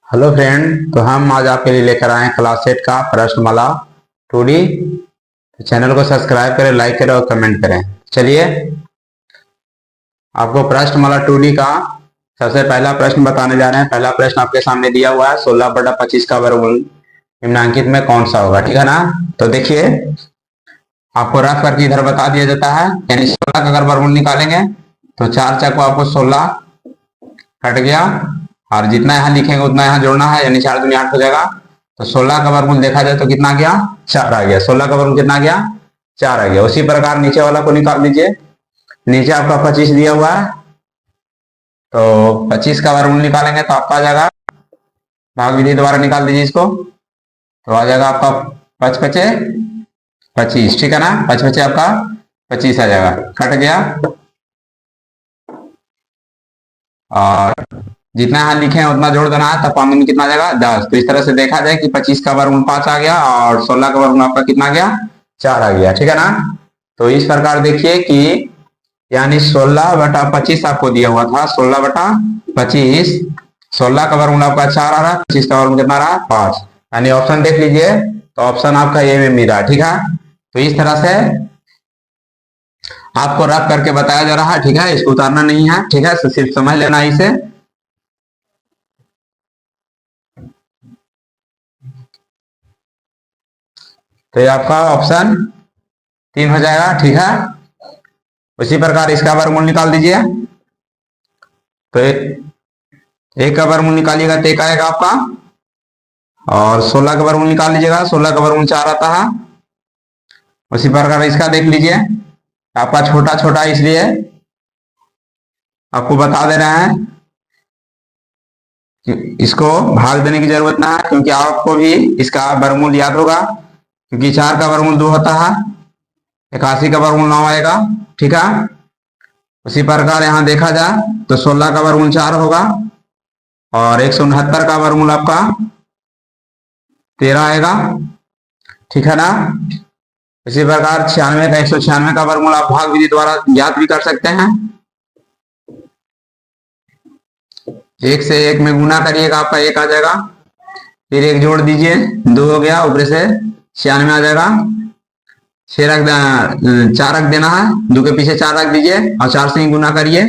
Hello friend, तो हम आज आपके लिए लेकर आए हैं क्लास 8 का प्रश्नमाला 2D। तो चैनल को सब्सक्राइब करें, लाइक करें और कमेंट करें। चलिए आपको प्रश्नमाला 2D का सबसे पहला प्रश्न बताने जा रहे हैं। पहला प्रश्न आपके सामने दिया हुआ है, 16/25 का वर्गमूल निम्नलिखित में कौन सा होगा। ठीक है ना। तो देखिए आपको रफ करके इधर बता दिया जाता है, यानी 16 का अगर वर्गमूल निकालेंगे तो 4 चक को आपको 16 कट गया, और जितना यहाँ लिखेंगे उतना यहाँ जोड़ना है, यानी 4 दूनी 8 हो जाएगा। तो 16 का वर्गमूल देखा जाए तो कितना गया, 4 आ गया। 16 का वर्गमूल कितना गया, 4 आ गया। उसी प्रकार नीचे वाला को निकाल दीजिए। नीचे आपका 25 दिया हुआ है, तो 25 का वर्गमूल निकालेंगे तो आपका आ जाएगा, भाग विधि द्वारा निकाल दीजिए इसको, तो आ जाएगा आपका 5 पचे 25। ठीक है ना, 5 पचे आपका 25 आ जाएगा, कट गया। और जितना यहाँ लिखे हैं उतना जोड़ देना है, तब 5 में कितना आ जाएगा, 10। तो इस तरह से देखा जाए कि 25 का वर्गमूल 5 आ गया और 16 का वर्गमूल आपका कितना गया, 4 आ गया। ठीक है ना। तो इस प्रकार देखिए कि यानी 16/25 आपको दिया हुआ था, 16/25, 16 का वर्गमूल आपका 4 आ रहा है, 25 का वर्गमूल कितना रहा, 5। यानी ऑप्शन देख लीजिए, तो ऑप्शन आपका ए में मिला। ठीक है। तो इस तरह से आपको रफ करके बताया जा रहा है। ठीक है, इसको उतारना नहीं है। ठीक है, सिर्फ समझ लेना इसे। तो ये आपका ऑप्शन 3 हो जाएगा। ठीक है। उसी प्रकार इसका वर्गमूल निकाल दीजिए। तो एक का वर्गमूल निकालिएगा तो एक आएगा आपका, और 16 का वर्गमूल निकाल लीजिएगा, 16 का वर्गमूल 4 आता है। उसी प्रकार इसका देख लीजिए, आपका छोटा छोटा इसलिए आपको बता दे रहे हैं कि इसको भाग देने की जरूरत ना है, क्योंकि आपको भी इसका वर्गमूल याद होगा, क्योंकि 4 का वर्गमूल 2 होता है, 81 का वर्गमूल 9 आएगा। ठीक है। उसी प्रकार यहाँ देखा जाए तो 16 का वर्गमूल 4 होगा, और 169 का वर्गमूल आपका 13 आएगा। ठीक है ना। इसी प्रकार 96 का 196 का वर्गमूल आप भाग विधि द्वारा ज्ञात भी कर सकते हैं। 1 से 1 में गुना करिएगा, आपका 1 आ जाएगा। फिर 1 जोड़ दीजिए, 2 हो गया, ऊपर से 96 आ जाएगा। 4 रख देना है, 2 के पीछे 4 रख दीजिए, और 4 से ही गुना करिए,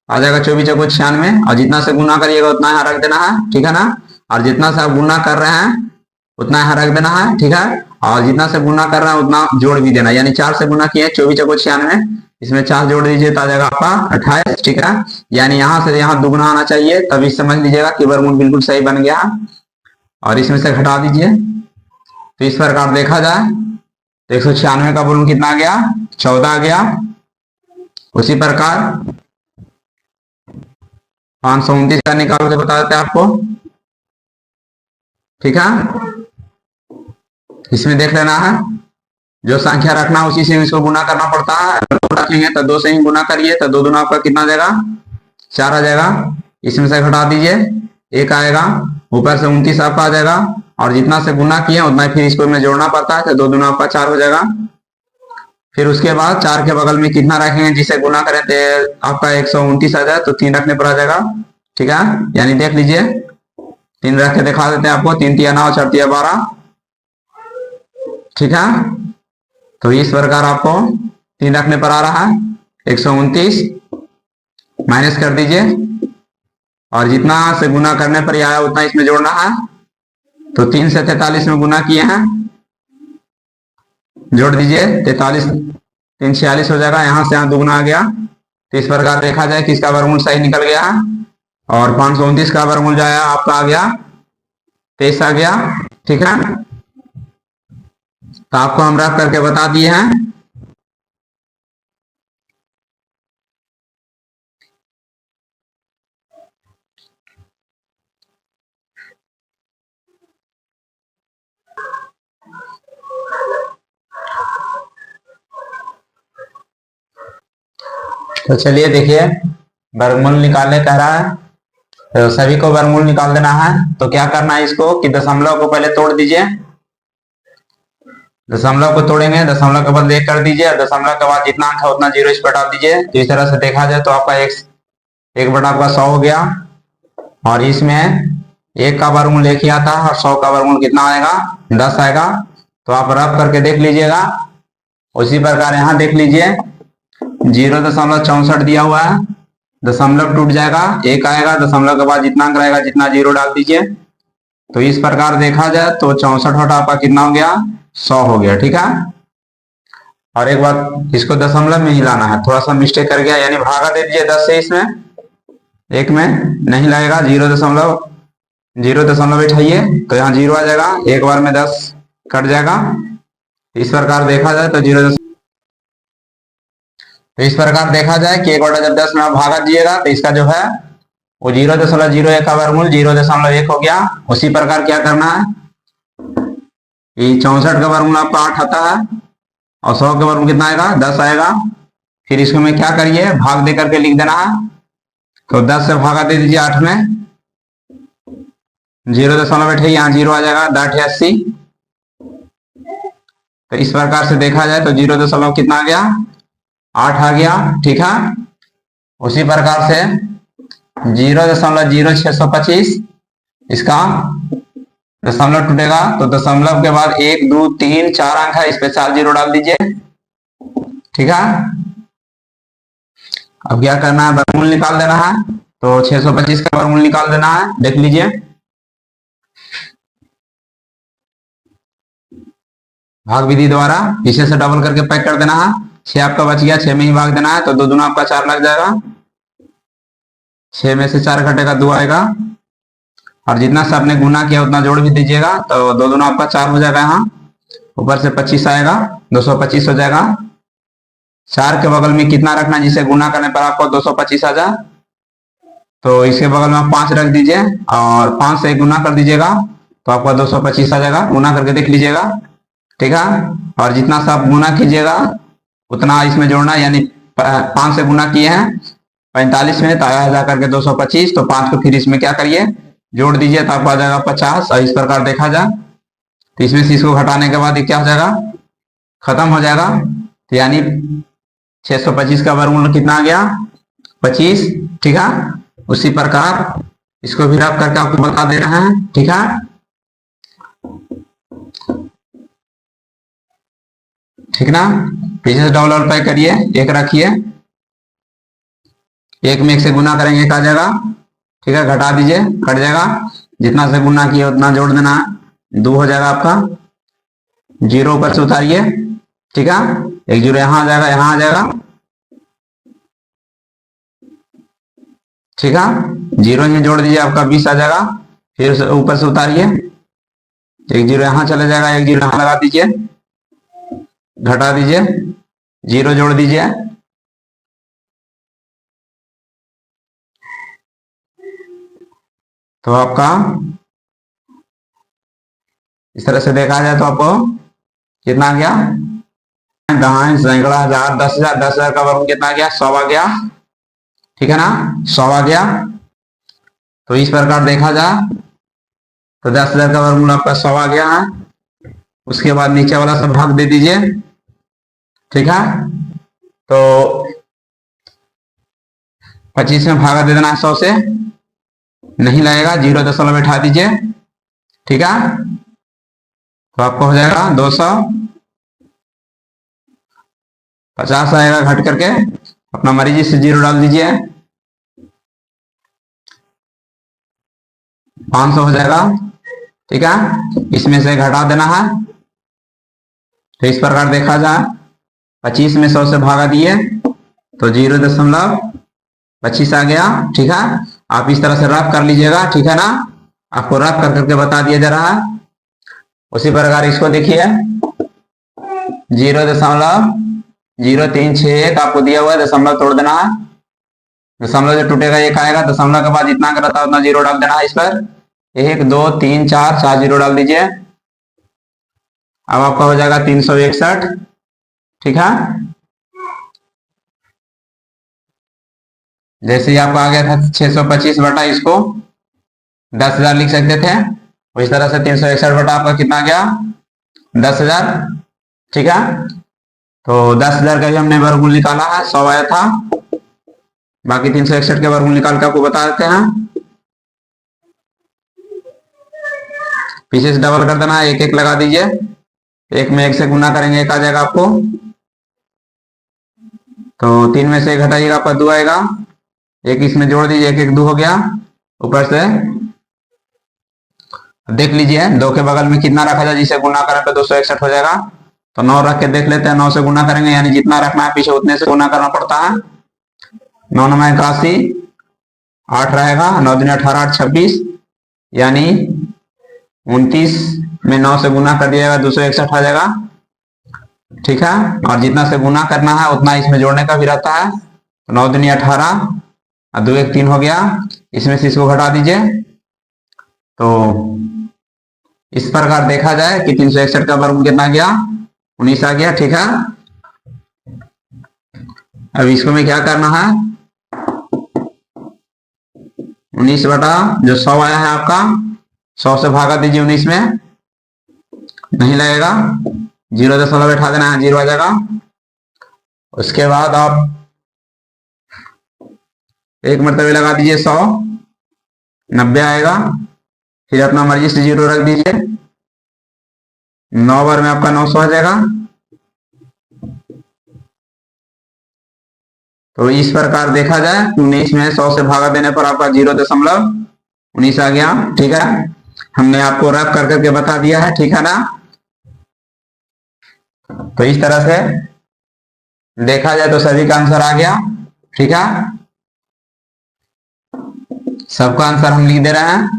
आ जाएगा 24 चौको 96। और जितना से गुना करिएगा उतना यहाँ रख देना है। ठीक है ना। और जितना से आप गुना कर रहे हैं उतना यहाँ रख देना है। ठीक है। और जितना से गुना कर रहे हैं उतना जोड़ भी देना, यानी 4 से गुना किए 24 चौको 96, इसमें 4 जोड़ दीजिए तो आ जाएगा आपका 28। ठीक है। यानी यहाँ से यहाँ दुगुना आना चाहिए, तभी समझ लीजिएगा कि वर्गमूल बिल्कुल सही बन गया। और इसमें से घटा दीजिए। तो इस प्रकार देखा जाए तो 196 का वर्गमूल कितना आ गया, 14 आ गया। उसी प्रकार 529 का निकाल के बता देते हैं आपको। ठीक है। इसमें देख लेना है, जो संख्या रखना उसी से इसको गुना करना पड़ता है। अगर रखेंगे तो 2 से ही गुना करिए, तो 2 दूना आपका कितना आ जाएगा, 4 आ जाएगा। इसमें से घटा दीजिए, 1 आएगा, ऊपर से 29 आपका आ जाएगा। और जितना से गुना किए उतना फिर इसको में जोड़ना पड़ता है, तो 2 दूना आपका 4 हो जाएगा। फिर उसके बाद 4 के बगल में कितना रखेंगे, जिसे गुना करें तो आपका 129 आ जाए, तो 3 रखने पर आ जाएगा। ठीक है। यानी देख लीजिए, 3 रख के दिखा देते हैं आपको, 3 तिया 9, 4 तिया 12। ठीक है। तो इस प्रकार आपको 3 रखने पर आ रहा है 129, माइनस कर दीजिए, और जितना से गुना करने पर आया उतना इसमें जोड़ना है। तो 3 से 43 में गुना किए हैं, जोड़ दीजिए 43, 3 46 हो जाएगा। यहाँ से यहाँ दुगुना आ गया। तो इस प्रकार देखा जाए कि इसका वर्गमूल सही निकल गया है, और 529 का वर्गमूल जो आया आपका आ गया 23 आ गया। ठीक है। तो आपको हम रख करके बता दिए हैं। तो चलिए देखिए, वर्गमूल निकालने कह रहा है, तो सभी को वर्गमूल निकाल देना है। तो क्या करना है इसको कि दशमलव को पहले तोड़ दीजिए। दशमलव को तोड़ेंगे, दशमलव के बाद 1 कर दीजिए, दशमलव के बाद जितना अंक है उतना 0 इस पर डाल दीजिए। तो इस तरह से देखा जाए तो आपका 1 बटा आपका 100 हो गया। और इसमें 1 का वर्गमूल 1 ही आता है और 100 का वर्गमूल कितना आएगा, 10 आएगा। तो आप रफ करके देख लीजिएगा। उसी प्रकार यहाँ देख लीजिए 0.64 दिया हुआ है, दशमलव टूट जाएगा, 1 आएगा, दशमलव के बाद जितना अंक रहेगा जितना जीरो डाल दीजिए। तो इस प्रकार देखा जाए तो 64 बटा आपका कितना हो गया, 100 हो गया। ठीक है। और एक बात, इसको दशमलव में ही लाना है, थोड़ा सा मिस्टेक कर गया, यानी भागा दे दीजिए 10 से, इसमें 1 में नहीं लगेगा, 0.0 बैठाइए तो यहाँ 0 आ जाएगा, एक बार में 10 कट जाएगा। इस प्रकार देखा जाए तो इस प्रकार देखा जाए कि 1 बटा जब 10 में आप भागा दिएगा तो इसका जो है वो 0.01 का वर्गमूल 0.1 हो गया। उसी प्रकार क्या करना है, 64 का वर्गमूल आपका 8 आता है और 100 का वर्गमूल कितना आएगा, 10 आएगा। फिर इसको में क्या करिए, भाग दे करके लिख देना है। तो 10 से भागा दे दीजिए 8 में, 0 बैठे यहाँ 0 आ जाएगा, 10 तो इस प्रकार से देखा जाए तो 0 कितना आ गया, 8 आ गया। ठीक है। उसी प्रकार से 0.0625 इसका दशमलव टूटेगा तो दशमलव के बाद 1 2 3 4 अंक है, इस पे 4 जीरो डाल दीजिए। ठीक है। अब क्या करना है, वर्गमूल निकाल देना है। तो 625 का वर्गमूल निकाल देना है, देख लीजिए। भाग विधि द्वारा पीछे से डबल करके पैक कर देना है। 6 आपका बच गया, 6 में ही भाग देना है तो 2 दूना आपका 4 लग जाएगा, 6 में से 4 घटेगा 2 आएगा। और जितना से आपने गुना किया उतना जोड़ भी दीजिएगा तो 2 दूना आपका 4 हो जाएगा, यहाँ ऊपर से 25 आएगा, 225 हो जाएगा। 4 के बगल में कितना रखना है, जिसे गुना करने पर आपको 225 आ जाए, तो इसके बगल में आप 5 रख दीजिए और 5 से गुना कर दीजिएगा तो आपका 225 आ जाएगा। गुना करके देख लीजिएगा। ठीक है। और जितना सा आप गुना कीजिएगा उतना इसमें जोड़ना, यानी 5 से गुना किए हैं 45 में तो आया जा करके 225, तो 5 को फिर इसमें क्या करिए, जोड़ दीजिए तो आपको आ जाएगा 50। और इस प्रकार देखा जाए तो इसमें से इसको घटाने के बाद ये क्या हो जाएगा, खत्म हो जाएगा। तो यानी 625 का वर्गमूल कितना आ गया, 25। ठीक है। उसी प्रकार इसको भी रफ करके आपको बता दे रहे हैं। ठीक है। ठीक ना, पीछे से डबल पैक करिए, 1 रखिए, 1 में 1 से गुना करेंगे 1 आ जाएगा। ठीक है। घटा दीजिए, कट जाएगा, जितना से गुना किए उतना जोड़ देना, 2 हो जाएगा आपका। 0 ऊपर से उतारिए। ठीक है। 1 जीरो यहाँ आ जाएगा, यहाँ आ जाएगा। ठीक है। 0 ही जोड़ दीजिए, आपका 20 आ जाएगा। फिर ऊपर से उतारिए, 1 जीरो यहाँ चला जाएगा, 1 जीरो यहाँ लगा दीजिए, घटा दीजिए, 0 जोड़ दीजिए। तो आपका इस तरह से देखा जाए तो आपको कितना आ गया, दहाई सैकड़ा हजार 10,000, 10,000 का वर्ग कितना आ गया, 100 आ गया। ठीक है ना, 100 आ गया। तो इस प्रकार देखा जाए तो 10,000 का वर्गमूल आपका 100 आ गया है। उसके बाद नीचे वाला सब भाग दे दीजिए। ठीक है। तो 25 में भागा दे देना है 100 से, नहीं लगेगा, 0 बैठा दीजिए। ठीक है। तो आपको हो जाएगा 250 आएगा, घट करके अपना मर्जी से 0 डाल दीजिए, 500 हो जाएगा। ठीक है। इसमें से घटा देना है। तो इस प्रकार देखा जाए 25 में 100 से भागा दिए तो 0.25 आ गया। ठीक है। आप इस तरह से रफ कर लीजिएगा। ठीक है ना, आपको रफ कर करके बता दिया जा रहा है। उसी प्रकार इसको देखिए 0.0361 आपको दिया हुआ है, दशमलव तोड़ देना है, दशमलव जो टूटेगा 1 आएगा, दशमलव के बाद जितना करता है उतना 0 डाल देना है। इस पर 1 2 3 4 4 0 डाल दीजिए। अब आपका हो जाएगा 361। ठीक है। जैसे ही आपका आ गया था 625 बटा, इसको 10,000 लिख सकते थे, उस तरह से 361 बटा आपका कितना आ गया, 10,000। ठीक है। तो 10,000 का भी हमने वर्गमूल निकाला है, 100 आया था, बाकी 361 के वर्गमूल निकाल के आपको बता देते हैं। पीछे से डबल कर देना है, एक एक लगा दीजिए, एक में एक से गुना करेंगे एक आ जाएगा आपको, तो 3 में से एक हटाइएगा आपका 2 आएगा, एक इसमें जोड़ दीजिए, एक एक 2 हो गया। ऊपर से देख लीजिए 2 के बगल में कितना रखा जाए, जिसे गुना करें तो 261 हो जाएगा। तो 9 रख के देख लेते हैं, 9 से गुना करेंगे यानी जितना रखना है पीछे उतने से गुना करना पड़ता है। 9 9 81, 8 रहेगा, 9 दिन 18 8 26, यानी 29 में 9 से गुना कर दिया जाएगा 261 आ जाएगा। ठीक है, और जितना से गुना करना है उतना इसमें जोड़ने का भी रहता है। 9 दिन 18 और 2 1 3 हो गया, इसमें से इसको घटा दीजिए। तो इस प्रकार देखा जाए कि 361 का वर्ग कितना गया, 19 आ गया। ठीक है, अब इसको में क्या करना है, 19 बटा जो 100 आया है आपका, 100 से भागा दीजिए 19 में, नहीं लगेगा, 0 बैठा देना है, 0 आ जाएगा। उसके बाद आप एक मरतबे लगा दीजिए 100, 90 आएगा, फिर अपना मर्जी से 0 रख दीजिए, 9 बार में आपका 900 आ जाएगा। तो इस प्रकार देखा जाए 19 में 100 से भागा देने पर आपका 0.19 आ गया। ठीक है, हमने आपको रफ कर करके बता दिया है, ठीक है ना। तो इस तरह से देखा जाए तो सभी का आंसर आ गया। ठीक है, सबका आंसर हम लिख दे रहे हैं।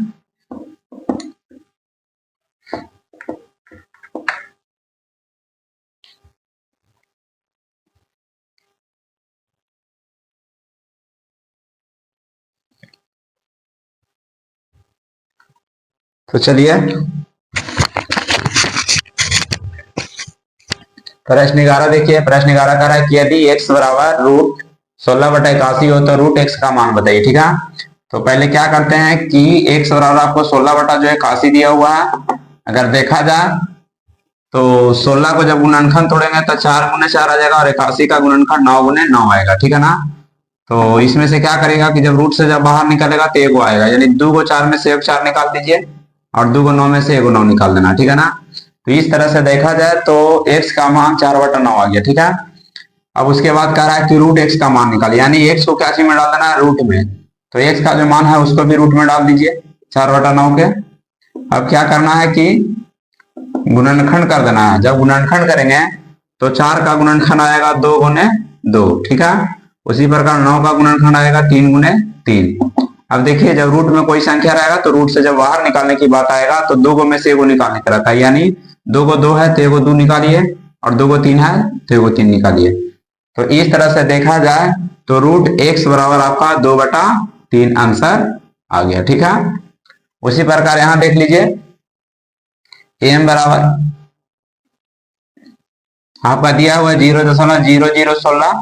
तो चलिए प्रश्न 11 देखिए। प्रश्न 11 कह रहा है कि यदि x बराबर रूट 16/81 हो तो रूट x का मान बताइए। ठीक है, तो पहले क्या करते हैं कि x बराबर आपको 16 बटा जो है 81 दिया हुआ है। अगर देखा जाए तो 16 को जब गुणनखंड तोड़ेंगे तो 4 गुने 4 आ जाएगा, और 81 का गुणनखंड 9 गुने 9 आएगा। ठीक है ना, तो इसमें से क्या करेगा कि जब रूट से जब बाहर निकलेगा तो 1 आएगा, यानी 2 को 4 में से 1 4 निकाल दीजिए, और 2 को 9 में से 1 9 निकाल देना। ठीक है ना, तो इस तरह से देखा जाए तो x का मान 4/9 आ गया। ठीक है, अब उसके बाद कह रहा है कि रूट x का मान निकालिए, यानी x को क्या चीज में डाल देना है, रूट में। तो x का जो मान है उसको भी रूट में डाल दीजिए 4/9 के। अब क्या करना है कि गुणनखंड कर देना है। जब गुणनखंड करेंगे तो 4 का गुणनखंड आएगा 2 गुने 2। ठीक है, उसी प्रकार 9 का गुणनखंड आएगा 3 गुने 3। अब देखिए जब रूट में कोई संख्या रहेगा तो रूट से जब बाहर निकालने की बात आएगा तो 2 को में से 1 निकालने का रहता है, यानी 2 को 2 है तो 1 को 2 निकालिए, और 2 को 3 है तो 1 को 3 निकालिए। तो इस तरह से देखा जाए तो रूट x बराबर आपका 2/3 आंसर आ गया। ठीक है, उसी प्रकार यहां देख लीजिए m बराबर आपका दिया हुआ 0.0016,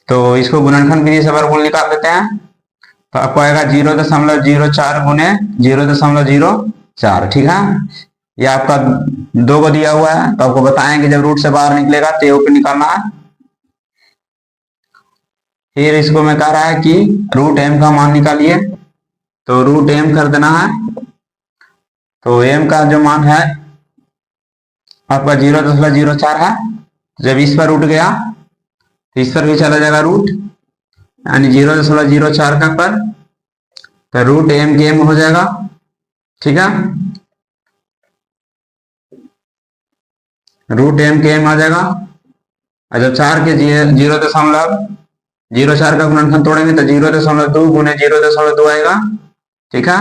तो इसको गुणनखंड विधि से वर्गमूल निकाल देते हैं। तो आपको आएगा 0.04 गुने 0.04। ठीक है, ये आपका 2 को दिया हुआ है, तो आपको बताएं कि जब रूट से बाहर निकलेगा तो 1 को निकालना है। फिर इसको मैं कह रहा है कि रूट m का मान निकालिए, तो रूट m कर देना है। तो m का जो मान है आपका 0.04 है, जब इस पर रूट गया तो इस पर भी चला जाएगा रूट, यानी 0.04 का पर, तो रूट m के m हो जाएगा। ठीक है, रूट m के m आ जाएगा, और जब 4 के 0.04 का गुणनखंड तोड़ेंगे तो 0.2 गुने 0.2 आएगा। ठीक है,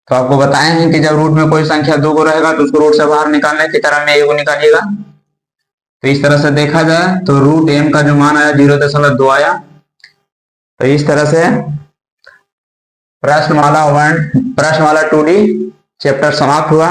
तो आपको बताए हैं कि जब रूट में कोई संख्या 2 को रहेगा तो उसको रूट से बाहर निकालने की तरह में 1 को निकालिएगा। तो इस तरह से देखा जाए तो रूट m का जो मान आया 0.2 आया। तो इस तरह से प्रश्नमाला 2D चैप्टर समाप्त हुआ।